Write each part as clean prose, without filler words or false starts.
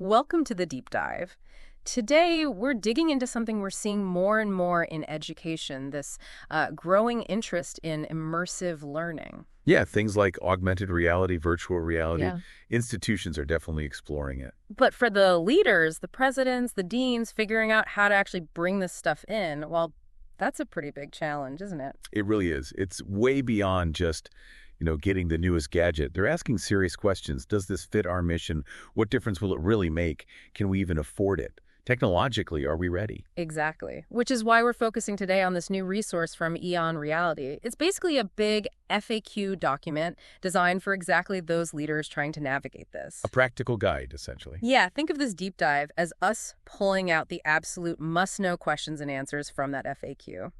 Welcome to the deep dive. Today, we're digging into something we're seeing more and more in education, this growing interest in immersive learning. Yeah, things like augmented reality, virtual reality, Yeah. institutions are definitely exploring it. But for the leaders, the presidents, the deans, figuring out how to actually bring this stuff in, well, that's a pretty big challenge, isn't it? It really is. It's way beyond just, getting the newest gadget. They're asking serious questions. Does this fit our mission? What difference will it really make? Can we even afford it? Technologically, are we ready? Exactly. Which is why we're focusing today on this new resource from EON Reality. It's basically a big FAQ document designed for exactly those leaders trying to navigate this. A practical guide, essentially. Yeah, think of this deep dive as us pulling out the absolute must-know questions and answers from that FAQ.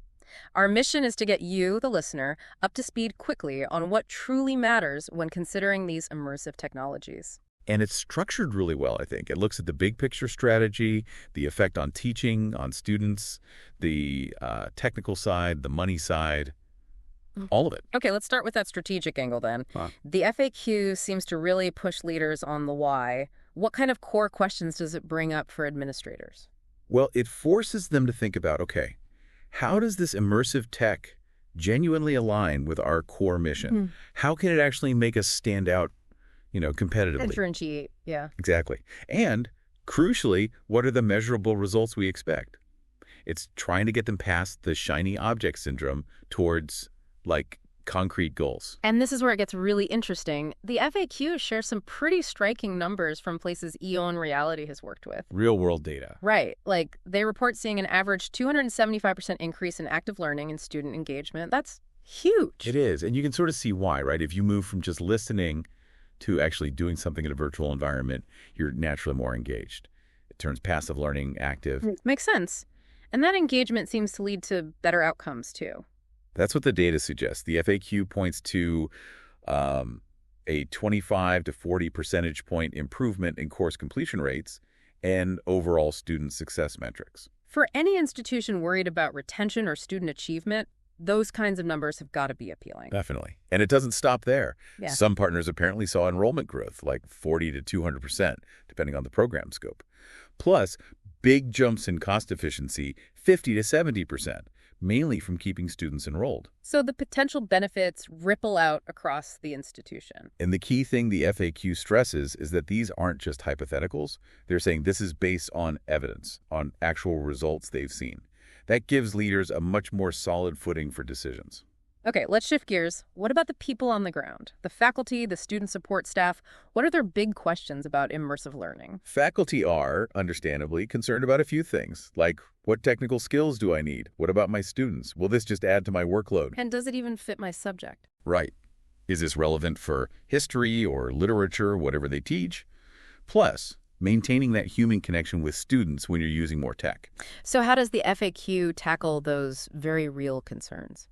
Our mission is to get you, the listener, up to speed quickly on what truly matters when considering these immersive technologies. And it's structured really well, I think. It looks at the big picture strategy, the effect on teaching, on students, the technical side, the money side, all of it. Okay, let's start with that strategic angle then. Huh. The FAQ seems to really push leaders on the why. What kind of core questions does it bring up for administrators? Well, it forces them to think about, okay, how does this immersive tech genuinely align with our core mission? How can it actually make us stand out, competitively? Differentiate, yeah. Exactly. And crucially, what are the measurable results we expect? It's trying to get them past the shiny object syndrome towards, concrete goals. And this is where it gets really interesting. The FAQ shares some pretty striking numbers from places EON Reality has worked with. Real-world data. Right. Like, they report seeing an average 275% increase in active learning and student engagement. That's huge. It is. And you can sort of see why, right? If you move from just listening to actually doing something in a virtual environment, you're naturally more engaged. It turns passive learning active. Makes sense. And that engagement seems to lead to better outcomes, too. That's what the data suggests. The FAQ points to a 25 to 40 percentage point improvement in course completion rates and overall student success metrics. For any institution worried about retention or student achievement, those kinds of numbers have got to be appealing. Definitely. And it doesn't stop there. Yeah. Some partners apparently saw enrollment growth, like 40 to 200%, depending on the program scope. Plus, big jumps in cost efficiency, 50 to 70%. Mainly from keeping students enrolled. So the potential benefits ripple out across the institution. And the key thing the FAQ stresses is that these aren't just hypotheticals. They're saying this is based on evidence, on actual results they've seen. That gives leaders a much more solid footing for decisions. Okay, let's shift gears. What about the people on the ground? The faculty, the student support staff, what are their big questions about immersive learning? Faculty are, understandably, concerned about a few things, like what technical skills do I need? What about my students? Will this just add to my workload? And does it even fit my subject? Right. Is this relevant for history or literature, whatever they teach? Plus, maintaining that human connection with students when you're using more tech. So how does the FAQ tackle those very real concerns?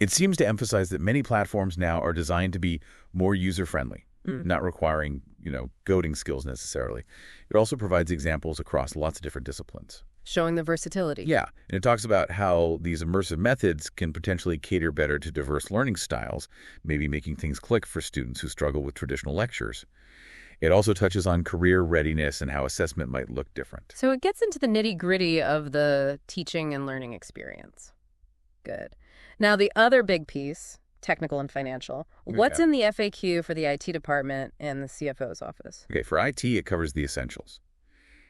It seems to emphasize that many platforms now are designed to be more user-friendly, not requiring, coding skills necessarily. It also provides examples across lots of different disciplines. Showing the versatility. Yeah, and it talks about how these immersive methods can potentially cater better to diverse learning styles, maybe making things click for students who struggle with traditional lectures. It also touches on career readiness and how assessment might look different. So it gets into the nitty-gritty of the teaching and learning experience. Good. Now, the other big piece, technical and financial, what's in the FAQ for the IT department and the CFO's office? Okay, for IT, it covers the essentials.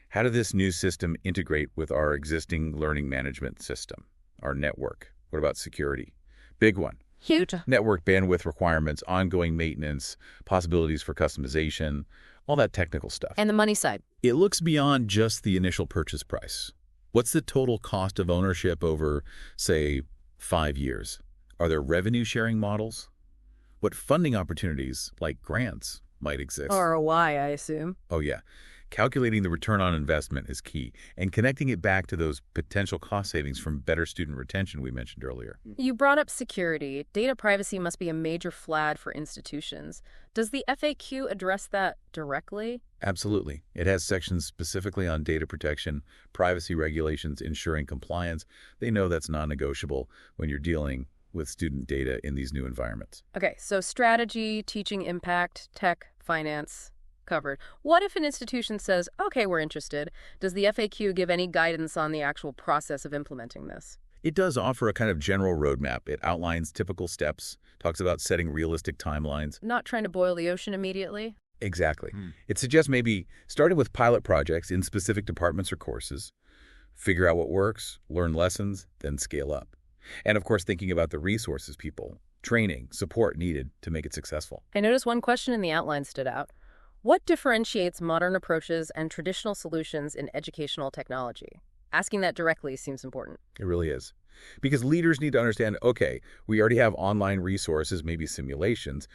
How did this new system integrate with our existing learning management system, our network? What about security? Big one. Huge. Network bandwidth requirements, ongoing maintenance, possibilities for customization, all that technical stuff. And the money side. It looks beyond just the initial purchase price. What's the total cost of ownership over, say, 5 years? Are there revenue-sharing models? What funding opportunities, like grants, might exist? ROI, I assume. Oh, yeah. Calculating the return on investment is key, and connecting it back to those potential cost savings from better student retention we mentioned earlier. You brought up security. Data privacy must be a major flag for institutions. Does the FAQ address that directly? Absolutely. It has sections specifically on data protection, privacy regulations, ensuring compliance. They know that's non-negotiable when you're dealing with student data in these new environments. Okay, so strategy, teaching impact, tech, finance, covered. What if an institution says, okay, we're interested? Does the FAQ give any guidance on the actual process of implementing this? It does offer a kind of general roadmap. It outlines typical steps, talks about setting realistic timelines. Not trying to boil the ocean immediately? Exactly. It suggests maybe starting with pilot projects in specific departments or courses, figure out what works, learn lessons, then scale up. And of course, thinking about the resources people, training, support needed to make it successful. I noticed one question in the outline stood out. What differentiates modern approaches and traditional solutions in educational technology? Asking that directly seems important. It really is. Because leaders need to understand, okay, we already have online resources, maybe simulations.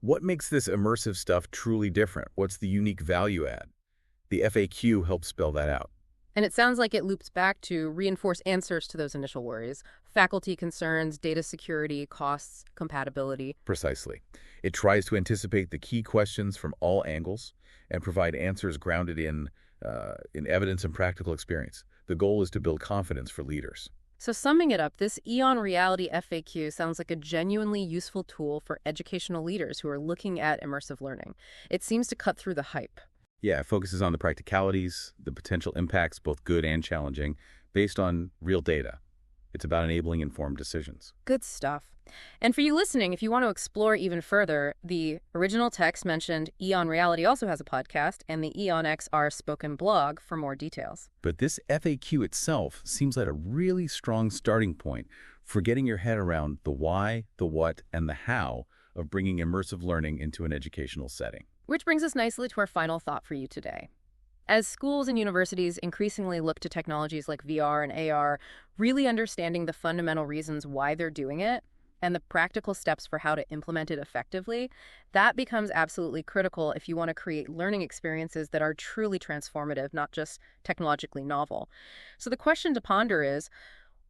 What makes this immersive stuff truly different? What's the unique value add? The FAQ helps spell that out. And it sounds like it loops back to reinforce answers to those initial worries. Faculty concerns, data security, costs, compatibility. Precisely. It tries to anticipate the key questions from all angles and provide answers grounded in evidence and practical experience. The goal is to build confidence for leaders. So summing it up, this EON Reality FAQ sounds like a genuinely useful tool for educational leaders who are looking at immersive learning. It seems to cut through the hype. Yeah, it focuses on the practicalities, the potential impacts, both good and challenging, based on real data. It's about enabling informed decisions. Good stuff. And for you listening, if you want to explore even further, the original text mentioned EON Reality also has a podcast and the EON XR spoken blog for more details. But this FAQ itself seems like a really strong starting point for getting your head around the why, the what, and the how of bringing immersive learning into an educational setting. Which brings us nicely to our final thought for you today. As schools and universities increasingly look to technologies like VR and AR, really understanding the fundamental reasons why they're doing it and the practical steps for how to implement it effectively, that becomes absolutely critical if you want to create learning experiences that are truly transformative, not just technologically novel. So the question to ponder is,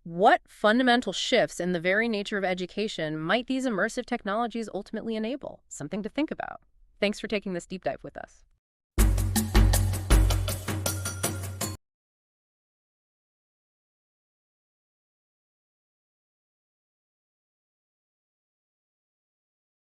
what fundamental shifts in the very nature of education might these immersive technologies ultimately enable? Something to think about. Thanks for taking this deep dive with us.